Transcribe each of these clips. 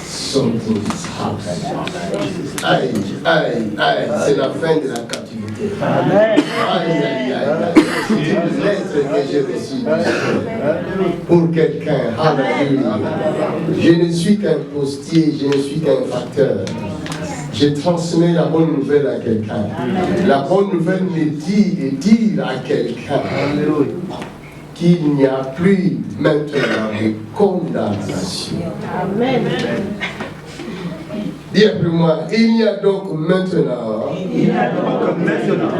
Something is happening. C'est la fin de la captivité. Amen. C'est une lettre que j'ai reçue pour quelqu'un. Alléluia. Je ne suis qu'un postier, je ne suis qu'un facteur. Je transmets la bonne nouvelle à quelqu'un. La bonne nouvelle me dit de dire à quelqu'un qu'il n'y a plus maintenant de condamnation. Amen. Dis après moi, il n'y a donc maintenant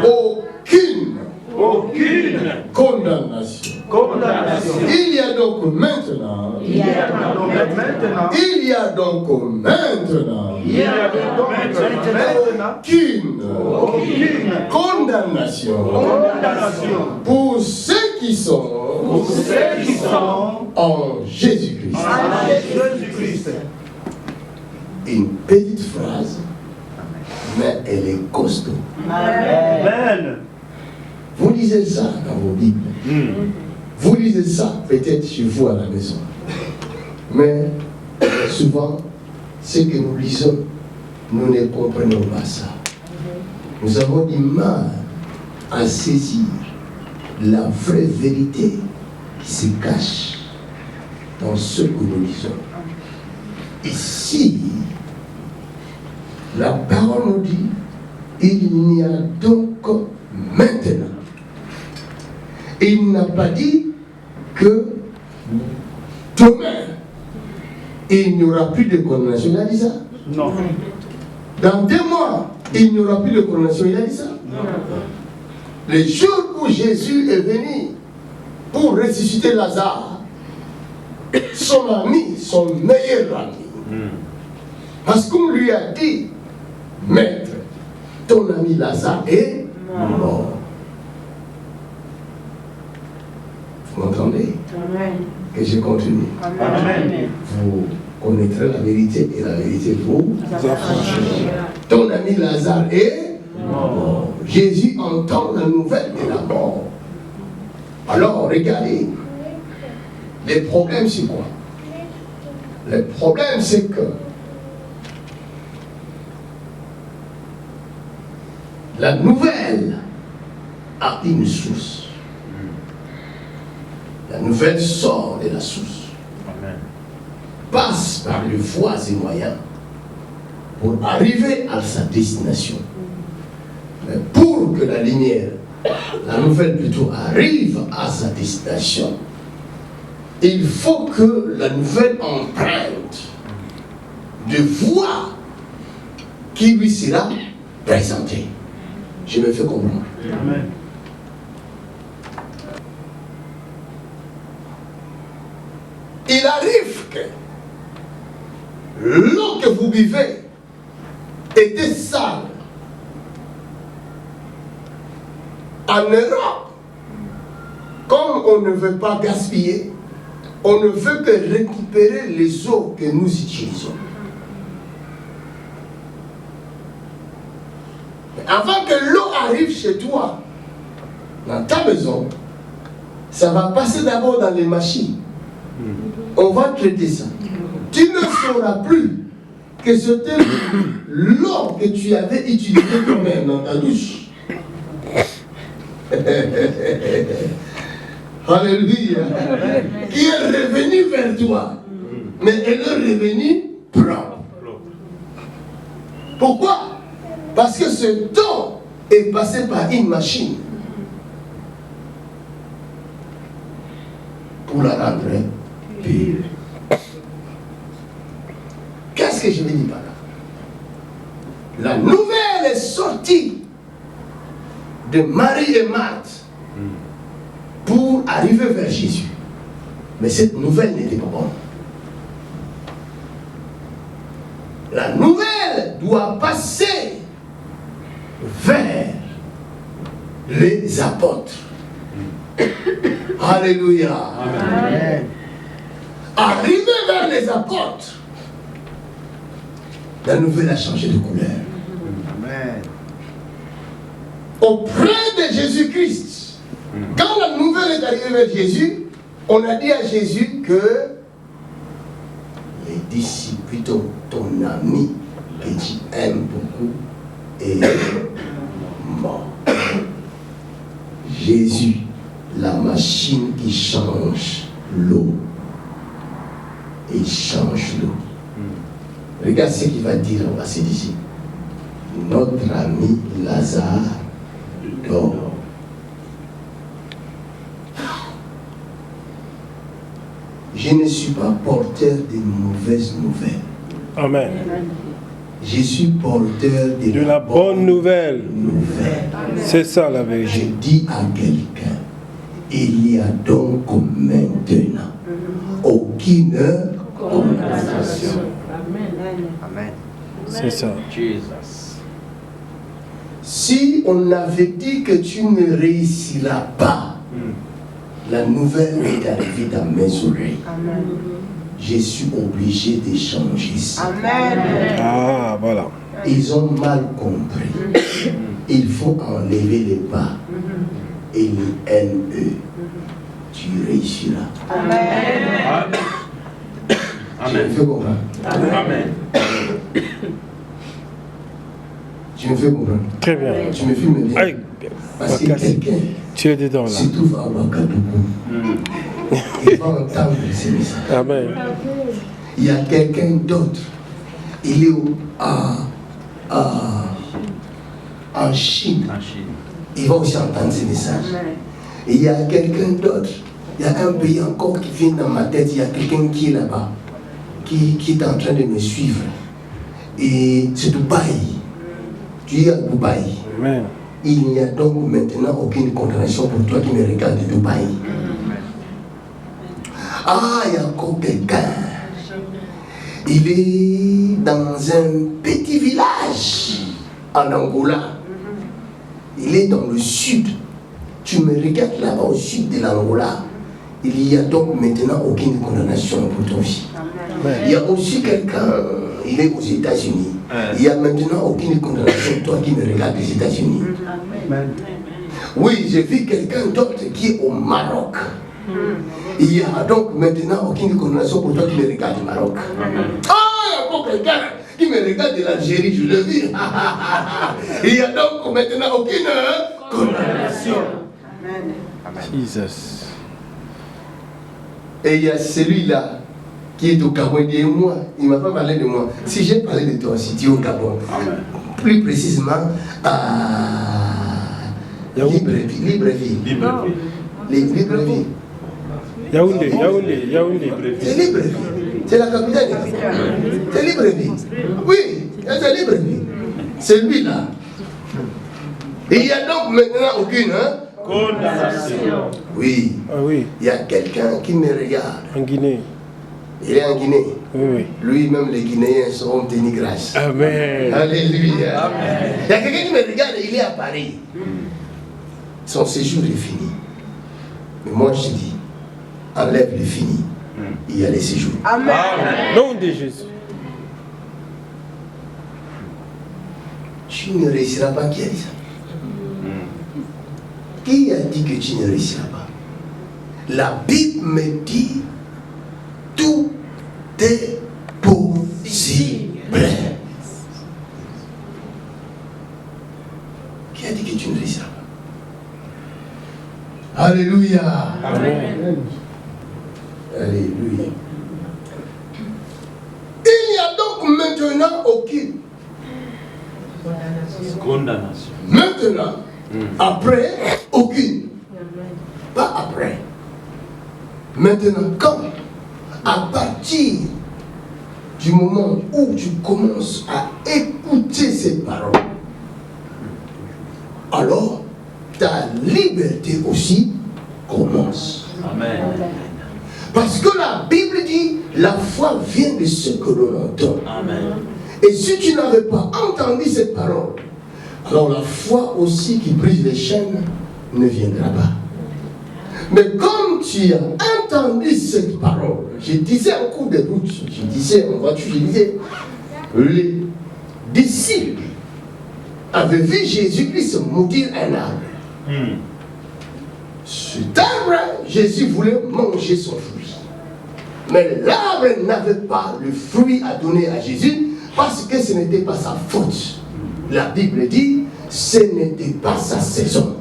aucune condamnation. Il y a donc maintenant aucune condamnation pour ceux qui sont en Jésus-Christ. Une petite phrase, mais elle est costaud. Amen. Vous lisez ça dans vos Bibles. Vous lisez ça peut-être chez vous à la maison. Mais souvent, ce que nous lisons, nous ne comprenons pas ça. Nous avons du mal à saisir la vraie vérité qui se cache dans ce que nous lisons. Ici, la parole nous dit, il n'y a donc maintenant. Il n'a pas dit que demain, il n'y aura plus de condamnation. Il a dit ça? Non. Dans 2 mois, il n'y aura plus de condamnation. Il a dit ça? Non. Le jour où Jésus est venu pour ressusciter Lazare, son ami, son meilleur ami, parce qu'on lui a dit, maître, ton ami Lazare est mort. Vous m'entendez? Que je continue. Amen. Vous connaîtrez la vérité et la vérité vous affranchira. Ton ami Lazare est mort. Jésus entend la nouvelle de la mort. Alors, regardez, le problème c'est quoi? Le problème c'est que la nouvelle a une source. La nouvelle sort de la source. Amen. Passe par les voies et moyens pour arriver à sa destination. Mais pour que la lumière, la nouvelle plutôt, arrive à sa destination, il faut que la nouvelle empreinte de voie qui lui sera présentée. Je me fais comprendre. Amen. Il arrive que l'eau que vous buvez était sale. En Europe, comme on ne veut pas gaspiller, on ne veut que récupérer les eaux que nous utilisons. Avant que l'eau arrive chez toi, dans ta maison, ça va passer d'abord dans les machines. On va traiter ça. Tu ne sauras plus que c'était l'eau que tu avais utilisée toi-même dans ta douche. Alléluia. Qui est revenue vers toi. Mais elle est revenue propre. Pourquoi? Parce que ce temps est passé par une machine pour la rendre pure. Qu'est-ce que je veux dire par là? La nouvelle est sortie de Marie et Marthe pour arriver vers Jésus. Mais cette nouvelle n'était pas bonne. La nouvelle doit passer vers les apôtres. Alléluia. Amen. Arrivé vers les apôtres, la nouvelle a changé de couleur. Amen. Auprès de Jésus-Christ, quand la arrivés vers Jésus, on a dit à Jésus que les disciples, plutôt ton ami que tu aimes beaucoup, est mort. Jésus, la machine qui change l'eau, et change l'eau. Regarde ce qu'il va dire au verset d'ici. Notre ami Lazare dort. Je ne suis pas porteur de mauvaises nouvelles. Amen. Je suis porteur de la bonne nouvelle. C'est ça la vérité. Je dis à quelqu'un, il y a donc maintenant aucune condamnation. Amen. C'est ça. Jesus. Si on avait dit que tu ne réussiras pas, la nouvelle est arrivée dans mes oreilles. Amen. Je suis obligé de changer ça. Amen. Ah, voilà. Ils ont mal compris. Il faut enlever les bas et les NE. Tu réussiras. Amen. Tu me fais comprendre? Amen. Tu me fais comprendre? Très bien. Tu me filmes bien. Aïe. Parce que quelqu'un Tu es dedans là. se trouve à Ouagadougou. Il va entendre ces messages. Amen. Il y a quelqu'un d'autre. Il est en Chine. Il va aussi entendre ces messages. Et il y a quelqu'un d'autre. Il y a un pays encore qui vient dans ma tête. Il y a quelqu'un qui est là-bas, qui est en train de me suivre. Et c'est Dubaï. Tu es à Dubaï. Amen. Il n'y a donc maintenant aucune condamnation pour toi qui me regarde de Dubaï. Ah, il y a encore quelqu'un. Il est dans un petit village en Angola. Il est dans le sud. Tu me regardes là-bas au sud de l'Angola. Il n'y a donc maintenant aucune condamnation pour ton vie. Il y a aussi quelqu'un, il est aux États-Unis. Il n'y a maintenant aucune condamnation pour toi qui me regarde des États-Unis. Oui, j'ai vu quelqu'un d'autre qui est au Maroc. Il n'y a donc maintenant aucune condamnation pour toi qui me regarde du Maroc. Ah, il y a encore quelqu'un qui me regarde de l'Algérie, je le vis. Il n'y a donc maintenant aucune condamnation. Jesus. Et il y a celui-là qui est au Gabon, il dit moi, il ne m'a pas parlé de moi. Si j'ai parlé de toi, si tu es au Gabon, plus précisément à Libreville. Libreville. Yaoundé. C'est Libreville. C'est la capitale. C'est Libreville. Oui, c'est Libreville. C'est lui-là. Et il n'y a donc maintenant aucune condamnation. Oui. Ah oui. Il y a quelqu'un qui me regarde. En Guinée. Il est en Guinée. Oui. Lui-même, les Guinéens seront tenus grâce. Amen. Alléluia. Amen. Il y a quelqu'un qui me regarde, il est à Paris. Son séjour est fini. Mais moi, je dis, enlève le fini. Il y a les séjours. Amen. Nom de Jésus. Tu ne réussiras pas. Qui a dit ça? Qui a dit que tu ne réussiras pas? La Bible me dit tout est possible. Qui a dit que tu ne réussiras pas? Alléluia. Amen. Alléluia. Il n'y a donc maintenant aucune Condamnation. Maintenant, après, aucune. Pas après. Maintenant, quand, à partir du moment où tu commences à écouter ces paroles, alors ta liberté aussi commence. Amen. Parce que la Bible dit, la foi vient de ce que l'on entend. Amen. Et si tu n'avais pas entendu cette parole, alors la foi aussi qui brise les chaînes ne viendra pas. Mais comme tu as entendu cette parole, je disais en cours de route, je disais en voiture, je disais, les disciples avaient vu Jésus-Christ maudire un arbre. cet arbre, Jésus voulait manger son fruit. Mais l'arbre n'avait pas le fruit à donner à Jésus parce que ce n'était pas sa faute. La Bible dit, ce n'était pas sa saison.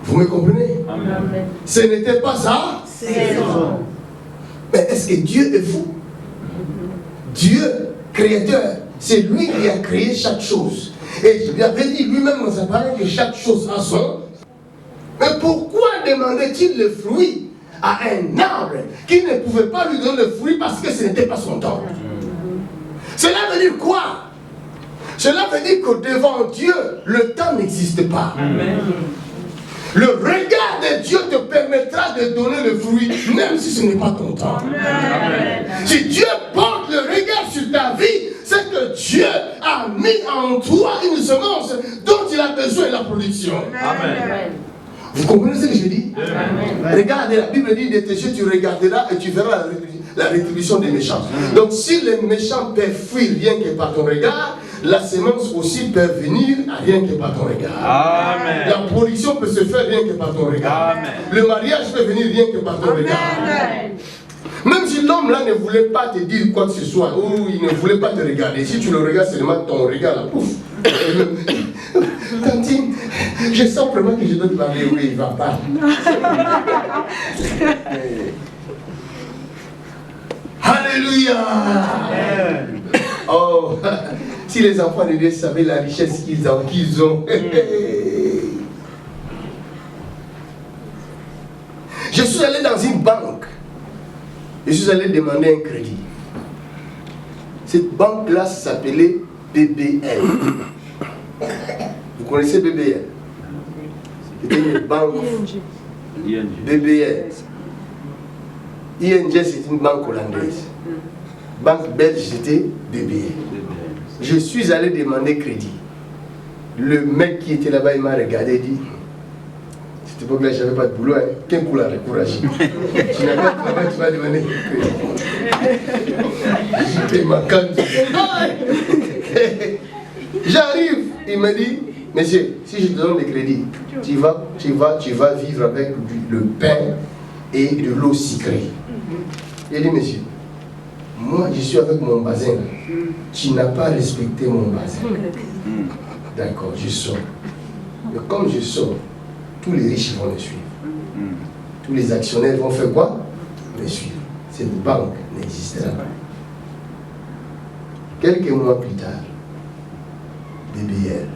Vous me comprenez? Amen. Ce n'était pas sa saison. Mais est-ce que Dieu est fou? Dieu, créateur, c'est lui qui a créé chaque chose. Et il avait dit lui-même dans sa parole que chaque chose a son. Mais pourquoi demandait-il le fruit à un arbre qui ne pouvait pas lui donner le fruit parce que ce n'était pas son temps? Cela veut dire quoi? Cela veut dire que devant Dieu, le temps n'existe pas. Amen. Le regard de Dieu te permettra de donner le fruit, même si ce n'est pas ton temps. Amen. Si Dieu porte le regard sur ta vie, c'est que Dieu a mis en toi une semence dont il a besoin de la production. Amen. Vous comprenez ce que je dis? Amen. Regardez, la Bible dit de tes yeux, tu regarderas et tu verras la rétribution des méchants. Donc si les méchants peuvent fuir rien que par ton regard, la semence aussi peut venir rien que par ton regard. Amen. La production peut se faire rien que par ton regard. Amen. Le mariage peut venir rien que par ton regard. Amen. Même si l'homme là ne voulait pas te dire quoi que ce soit, ou il ne voulait pas te regarder, si tu le regardes seulement ton regard là, pouf. Tantine, je sens vraiment que je dois te parler, oui, il va pas. Alléluia. Amen. Oh, si les enfants de Dieu savaient la richesse qu'ils ont. Je suis allé dans une banque. Je suis allé demander un crédit. Cette banque-là s'appelait BBL. Vous connaissez BBL? C'était une banque. BBL. ING, c'est une banque hollandaise. Banque belge, c'était BBL. Je suis allé demander crédit. Le mec qui était là-bas, il m'a regardé et dit, cette époque-là, je n'avais pas de boulot. Hein. Qu'un coup là, le courage. Tu n'avais pas de travail, tu vas demander crédit. J'étais ma canne. J'arrive, il me dit, monsieur, si je te donne le crédit, tu vas vivre avec le pain et de l'eau sucrée. Il dit, monsieur, moi je suis avec mon bazin. Tu n'as pas respecté mon bazin. D'accord, je sors. Mais comme je sors, tous les riches vont me suivre. Tous les actionnaires vont faire quoi? Me suivre. Cette banque n'existera pas. Quelques mois plus tard, BBL,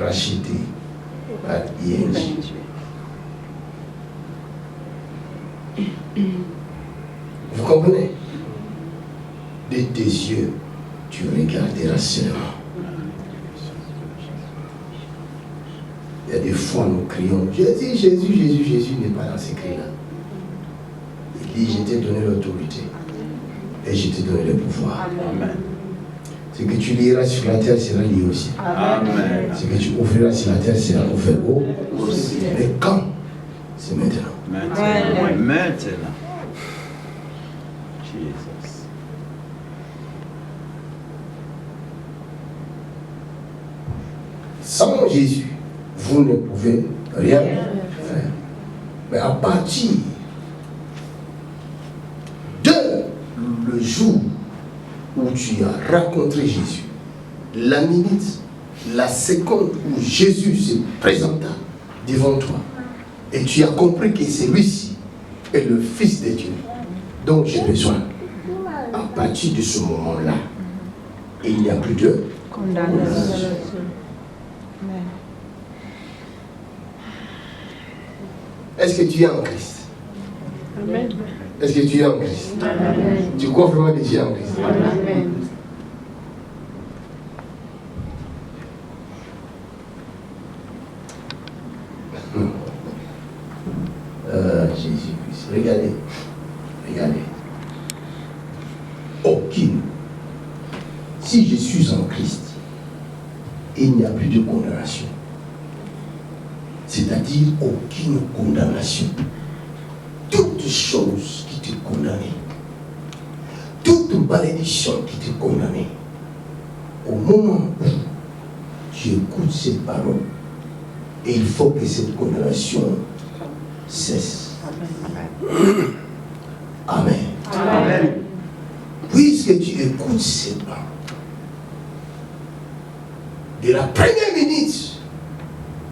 racheté par ING. Vous comprenez? De tes yeux, tu regarderas seulement. Il y a des fois, nous crions, Jésus, Jésus, Jésus, Jésus n'est pas dans ces cris-là. Il dit, je t'ai donné l'autorité et je t'ai donné le pouvoir. Amen. Ce que tu liras sur la terre sera lié aussi. Amen. Ce que tu ouvriras sur la terre sera ouvert aussi. Mais quand? C'est maintenant. Maintenant. Maintenant. Jesus. Sans Jésus, vous ne pouvez rien faire. Mais à partir de le jour où tu as rencontré Jésus, la minute, la seconde où Jésus se présenta devant toi, et tu as compris que celui-ci est le Fils de Dieu dont j'ai besoin, à partir de ce moment-là, il n'y a plus de condamnation. Est-ce que tu es en Christ? Amen. Est-ce que tu es en Christ? Amen. Tu crois vraiment que tu es en Christ? Amen. Jésus-Christ. Regardez. Regardez. Aucune. Si je suis en Christ, il n'y a plus de condamnation. C'est-à-dire aucune condamnation. Toute chose qui te condamne, toute malédiction qui te condamne, au moment où tu écoutes cette parole, et il faut que cette condamnation cesse. Amen. Amen. Puisque tu écoutes cette parole, de la première minute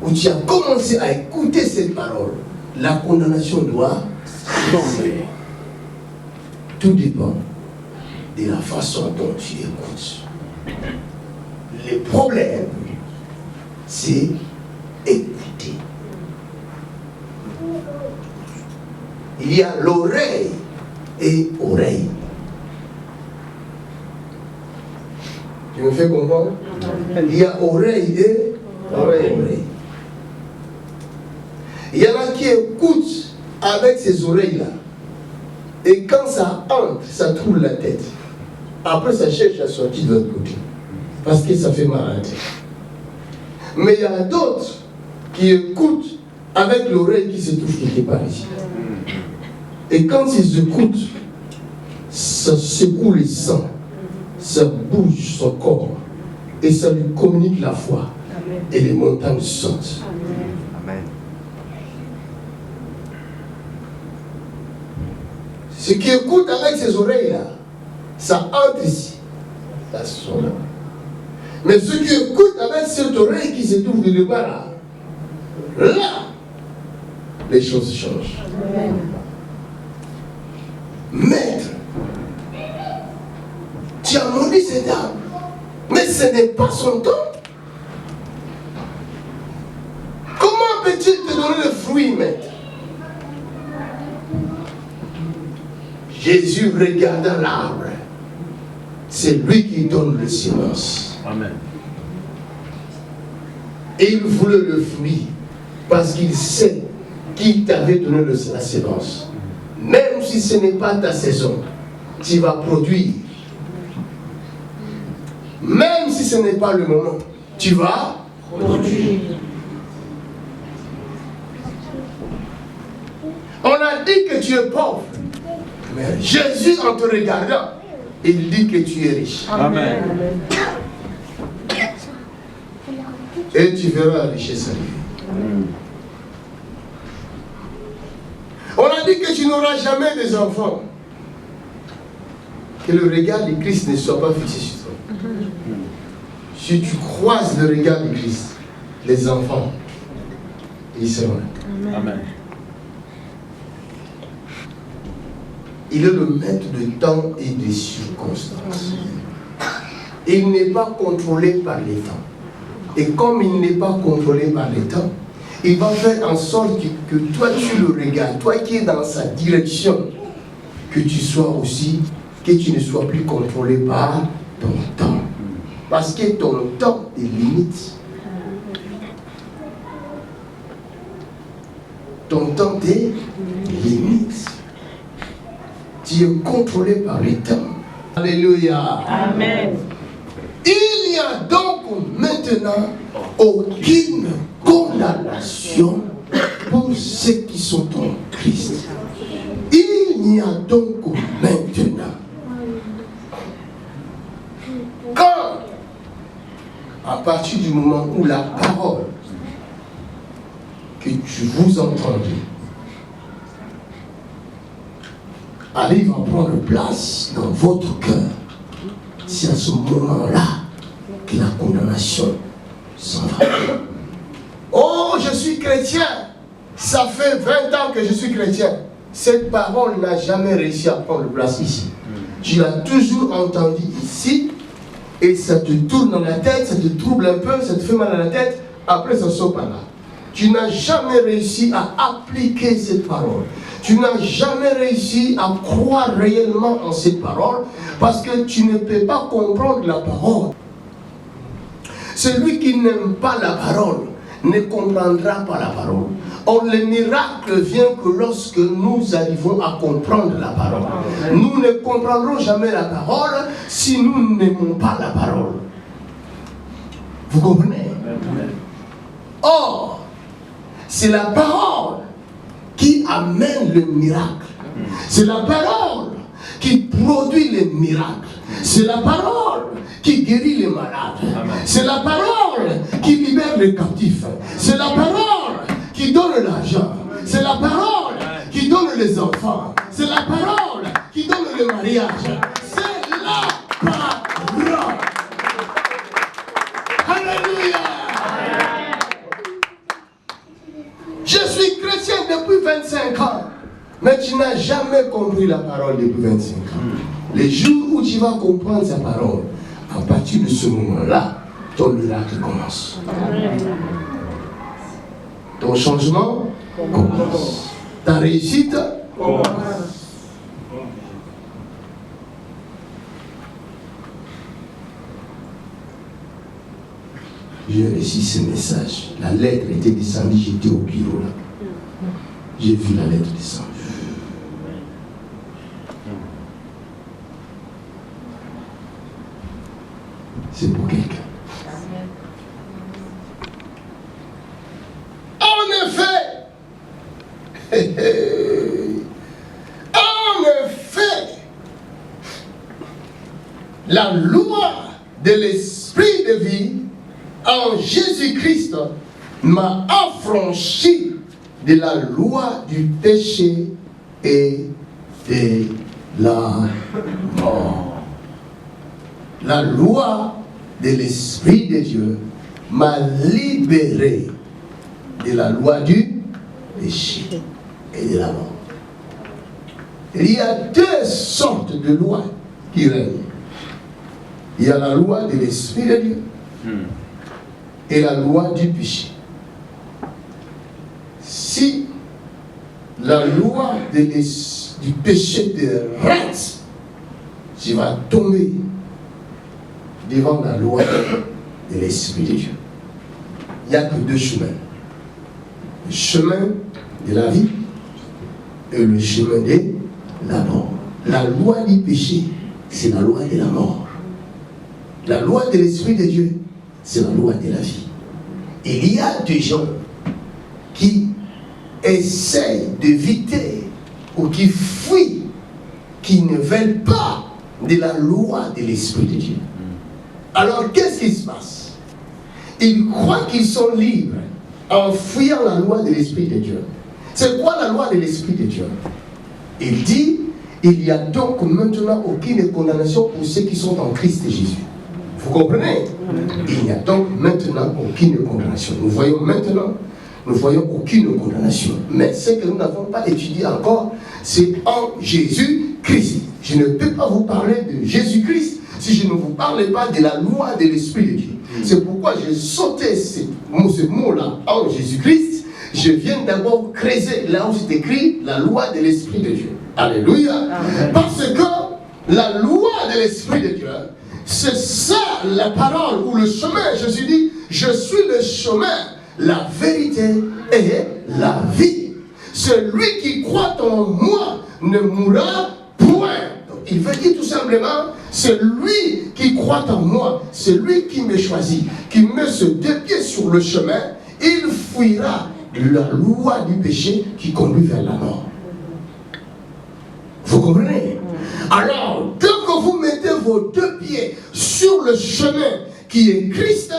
où tu as commencé à écouter cette parole, la condamnation doit tomber. Tout dépend de la façon dont tu écoutes. Le problème, c'est écouter. Il y a l'oreille et oreille. Tu me fais comprendre? Il y a oreille et oreille. Il y en a qui écoutent avec ces oreilles-là. Et quand ça entre, ça trouve la tête. Après, ça cherche à sortir de l'autre côté. Parce que ça fait mal à la tête. Mais il y a d'autres qui écoutent avec l'oreille qui se trouve quelque part ici. Et quand ils écoutent, ça secoue les sangs, ça bouge son corps et ça lui communique la foi. Amen. Et les montagnes sortent. Amen. Ce qui écoute avec ses oreilles-là, ça entre ici, ça sort là. Mais ceux qui écoutent avec cette oreille qui se trouve de là, là, les choses changent. Amen. Maître, tu as maudit cette âme, mais ce n'est pas son temps. Comment peut-il te donner le fruit, maître? Jésus regarda l'arbre. C'est lui qui donne le silence. Amen. Et il voulait le fruit parce qu'il sait qui t'avait donné la sémence. Même si ce n'est pas ta saison, tu vas produire. Même si ce n'est pas le moment, tu vas produire. On a dit que tu es pauvre. Mais Jésus, en te regardant, il dit que tu es riche. Amen. Et tu verras la richesse arriver. On a dit que tu n'auras jamais des enfants. Que le regard du Christ ne soit pas fixé sur toi. Si tu croises le regard du Christ, les enfants, ils seront là. Amen. Il est le maître de temps et des circonstances. Il n'est pas contrôlé par les temps. Et comme il n'est pas contrôlé par les temps, il va faire en sorte que toi tu le regardes, toi qui es dans sa direction, que tu sois aussi, que tu ne sois plus contrôlé par ton temps. Parce que ton temps est limite. Ton temps est limite. Tu es contrôlé par les temps. Alléluia. Amen. Il n'y a donc maintenant aucune condamnation pour ceux qui sont en Christ. Il n'y a donc maintenant. Quand, à partir du moment où la parole que vous entendez arrive à prendre place dans votre cœur, c'est à ce moment-là que la condamnation s'en va. Oh, je suis chrétien. Ça fait 20 ans que je suis chrétien. Cette parole n'a jamais réussi à prendre place ici. Tu l'as toujours entendu ici et ça te tourne dans la tête, ça te trouble un peu, ça te fait mal à la tête. Après, ça sort par là. Tu n'as jamais réussi à appliquer cette parole. Tu n'as jamais réussi à croire réellement en cette parole parce que tu ne peux pas comprendre la parole. Celui qui n'aime pas la parole ne comprendra pas la parole. Or, le miracle vient que lorsque nous arrivons à comprendre la parole. Nous ne comprendrons jamais la parole si nous n'aimons pas la parole. Vous comprenez? Or, c'est la parole qui amène le miracle. C'est la parole qui produit les miracles. C'est la parole qui guérit les malades. C'est la parole qui libère les captifs. C'est la parole qui donne l'argent. C'est la parole qui donne les enfants. C'est la parole qui donne le mariage. C'est la parole. Alléluia. Je suis chrétien depuis 25 ans. Mais tu n'as jamais compris la parole depuis 25 ans. Les jours où tu vas comprendre sa parole, à partir de ce moment-là, ton miracle commence. Ton changement commence. Ta réussite commence. J'ai reçu ce message. La lettre était descendue, j'étais au bureau là. J'ai vu la lettre descendre. C'est pour quelqu'un. En effet, la loi de l'esprit de vie en Jésus-Christ m'a affranchi de la loi du péché et de la mort. La loi de l'Esprit de Dieu m'a libéré de la loi du péché et de la mort. Il y a deux sortes de lois qui règnent. Il y a la loi de l'Esprit de Dieu et la loi du péché. Si la loi du péché te rate, tu vas tomber devant la loi de l'Esprit de Dieu. Il n'y a que deux chemins. Le chemin de la vie et le chemin de la mort. La loi du péché, c'est la loi de la mort. La loi de l'Esprit de Dieu, c'est la loi de la vie. Il y a des gens qui essayent d'éviter ou qui fuient, qui ne veulent pas de la loi de l'Esprit de Dieu. Alors qu'est-ce qui se passe? Ils croient qu'ils sont libres en fuyant la loi de l'Esprit de Dieu. C'est quoi la loi de l'Esprit de Dieu? Il dit, il n'y a donc maintenant aucune condamnation pour ceux qui sont en Christ Jésus. Vous comprenez? Il n'y a donc maintenant aucune condamnation. Nous voyons aucune condamnation. Mais ce que nous n'avons pas étudié encore, c'est en Jésus-Christ. Je ne peux pas vous parler de Jésus-Christ si je ne vous parle pas de la loi de l'Esprit de Dieu. C'est pourquoi j'ai sauté ce mot-là en Jésus-Christ. Je viens d'abord creuser là où c'est écrit la loi de l'Esprit de Dieu. Alléluia. Amen. Parce que la loi de l'Esprit de Dieu, c'est ça la parole ou le chemin. Jésus dit, je suis le chemin, la vérité et la vie. Celui qui croit en moi ne mourra point. Donc, il veut dire tout simplement, celui qui croit en moi, celui qui me choisit, qui met ses deux pieds sur le chemin, il fuira la loi du péché qui conduit vers la mort. Vous comprenez? Alors, dès que vous mettez vos deux pieds sur le chemin qui est Christ,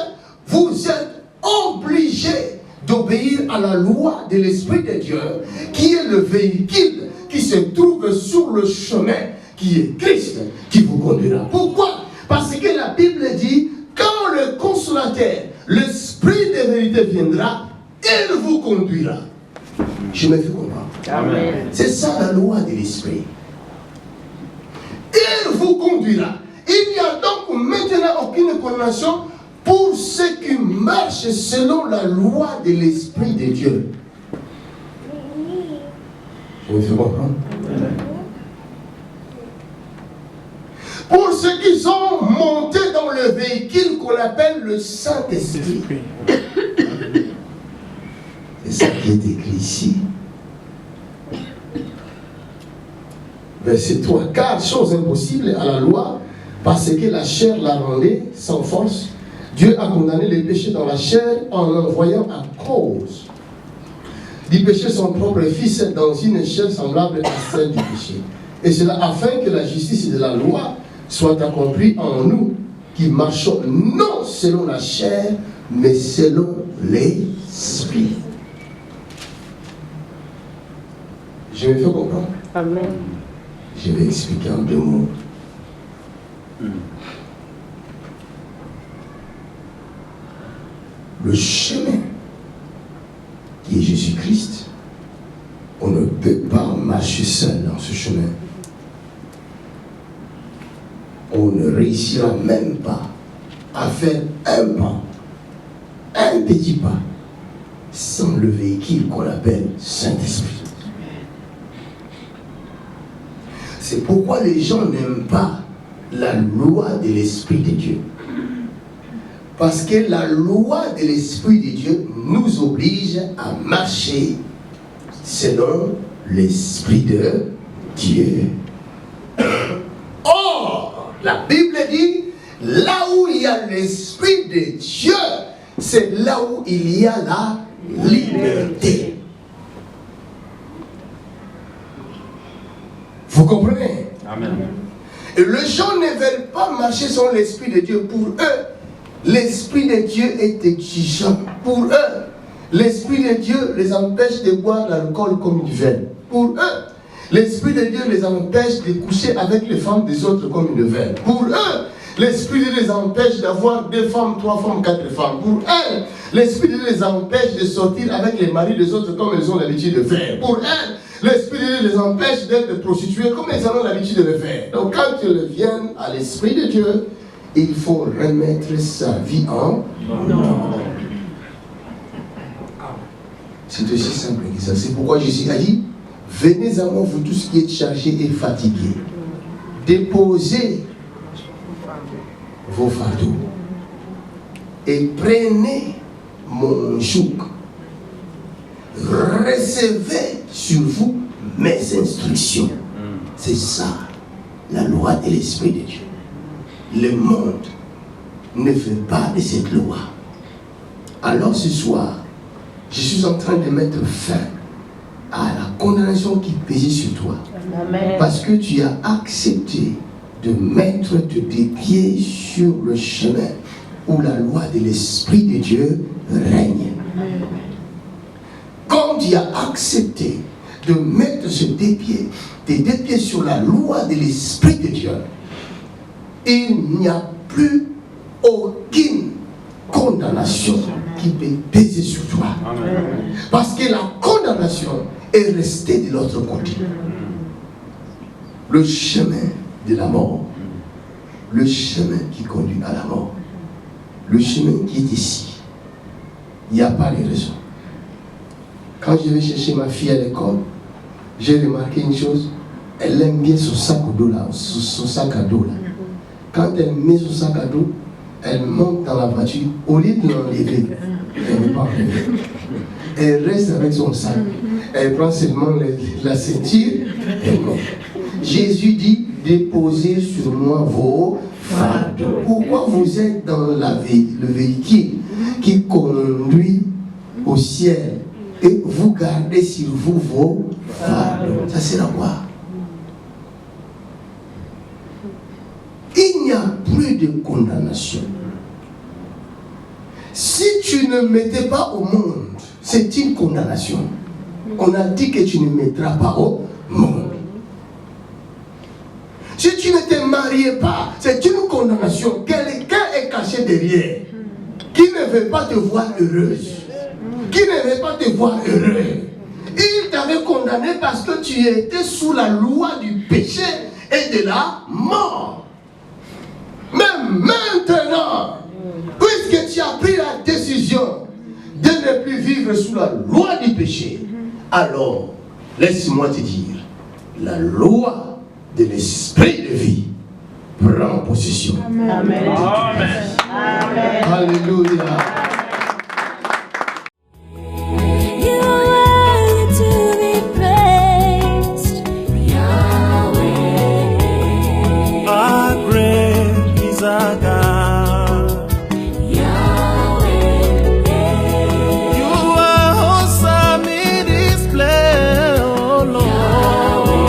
vous êtes obligés d'obéir à la loi de l'Esprit de Dieu, qui est le véhicule qui se trouve sur le chemin, qui est Christ, qui vous conduira. Pourquoi? Parce que la Bible dit, quand le consolateur, l'Esprit de vérité viendra, il vous conduira. Je me fais comprendre. Amen. C'est ça la loi de l'Esprit. Il vous conduira. Il n'y a donc maintenant aucune condamnation pour ceux qui marchent selon la loi de l'Esprit de Dieu. Je me fais comprendre. Amen. Pour ceux qui sont montés dans le véhicule qu'on appelle le Saint-Esprit. C'est ça qui est écrit ici. Verset 3. Car chose impossible à la loi, parce que la chair la rendait sans force, Dieu a condamné les péchés dans la chair en envoyant à cause du péché son propre Fils dans une chair semblable à celle du péché. Et cela afin que la justice de la loi soit accompli en nous, qui marchons non selon la chair, mais selon l'esprit. Je me fais comprendre? Amen. Je vais expliquer en 2 mots. Le chemin qui est Jésus-Christ, on ne peut pas marcher seul dans ce chemin. On ne réussira même pas à faire un pas, un petit pas, sans le véhicule qu'on appelle Saint-Esprit. C'est pourquoi les gens n'aiment pas la loi de l'Esprit de Dieu. Parce que la loi de l'Esprit de Dieu nous oblige à marcher selon l'Esprit de Dieu. Or, la Bible dit, là où il y a l'Esprit de Dieu, c'est là où il y a la liberté. Vous comprenez? Amen. Et les gens ne veulent pas marcher selon l'Esprit de Dieu. Pour eux, l'Esprit de Dieu est exigeant. Pour eux, l'Esprit de Dieu les empêche de boire l'alcool comme ils veulent. Pour eux, l'Esprit de Dieu les empêche de coucher avec les femmes des autres comme ils le veulent. Pour eux, l'Esprit de Dieu les empêche d'avoir 2 femmes, 3 femmes, 4 femmes. Pour eux, l'Esprit de Dieu les empêche de sortir avec les maris des autres comme ils ont l'habitude de faire. Pour eux, l'Esprit de Dieu les empêche d'être prostitués comme ils ont l'habitude de le faire. Donc quand ils reviennent à l'Esprit de Dieu, il faut remettre sa vie en ordre. C'est aussi simple que ça. C'est pourquoi Jésus a dit, venez à moi vous tous qui êtes chargés et fatigués. Déposez vos fardeaux et prenez mon joug. Recevez sur vous mes instructions. C'est ça la loi de l'Esprit de Dieu. Le monde ne fait pas de cette loi. Alors ce soir, je suis en train de mettre fin à la condamnation qui pesait sur toi. Amen. Parce que tu as accepté de mettre tes pieds sur le chemin où la loi de l'Esprit de Dieu règne. Comme tu as accepté de mettre tes 2 pieds sur la loi de l'Esprit de Dieu, il n'y a plus aucune condamnation qui peut peser sur toi. Amen. Parce que la condamnation est restée de l'autre côté. Le chemin de la mort, le chemin qui conduit à la mort, le chemin qui est ici, il n'y a pas de raison. Quand je vais chercher ma fille à l'école, j'ai remarqué une chose, elle aime bien son sac à dos là, son sac à dos là. Quand elle met son sac à dos, elle monte dans la voiture, au lieu de l'enlever, elle ne veut pas enlever. Elle reste avec son sac, elle prend seulement la ceinture, elle monte. Jésus dit, déposez sur moi vos fardeaux. Pourquoi vous êtes dans le véhicule qui conduit au ciel et vous gardez sur vous vos fardeaux? Ça c'est la quoi? Il n'y a plus de condamnation. Si tu ne mettais pas au monde, c'est une condamnation. On a dit que tu ne mettras pas au monde. Si tu ne te mariais pas, c'est une condamnation. Quelqu'un est caché derrière, qui ne veut pas te voir heureuse, qui ne veut pas te voir heureux. Il t'avait condamné parce que tu étais sous la loi du péché et de la mort. Mais maintenant, puisque tu as pris la décision de ne plus vivre sous la loi du péché, alors, laisse-moi te dire, la loi de l'esprit de vie prend possession. Amen. Amen. Amen. Alléluia.